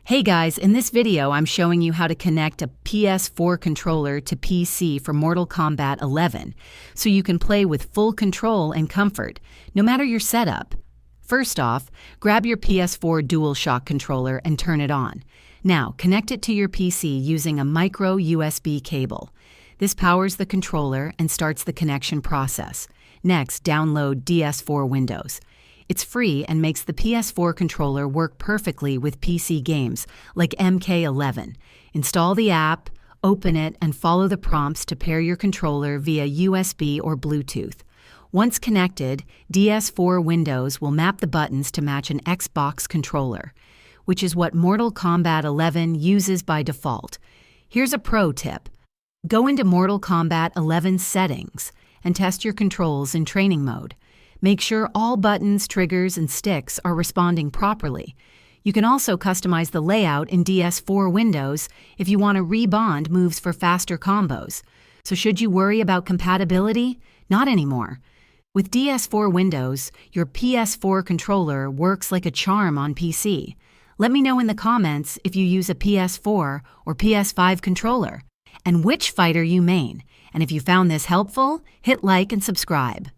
Hey guys, in this video I'm showing you how to connect a PS4 controller to PC for Mortal Kombat 11, so you can play with full control and comfort, no matter your setup. First off, grab your PS4 DualShock controller and turn it on. Now, connect it to your PC using a micro USB cable. This powers the controller and starts the connection process. Next, download DS4 Windows. It's free and makes the PS4 controller work perfectly with PC games like MK11. Install the app, open it, and follow the prompts to pair your controller via USB or Bluetooth. Once connected, DS4 Windows will map the buttons to match an Xbox controller, which is what Mortal Kombat 11 uses by default. Here's a pro tip. Go into Mortal Kombat 11 settings and test your controls in training mode. Make sure all buttons, triggers, and sticks are responding properly. You can also customize the layout in DS4 Windows if you want to rebond moves for faster combos. So should you worry about compatibility? Not anymore. With DS4 Windows, your PS4 controller works like a charm on PC. Let me know in the comments if you use a PS4 or PS5 controller, and which fighter you main. And if you found this helpful, hit like and subscribe.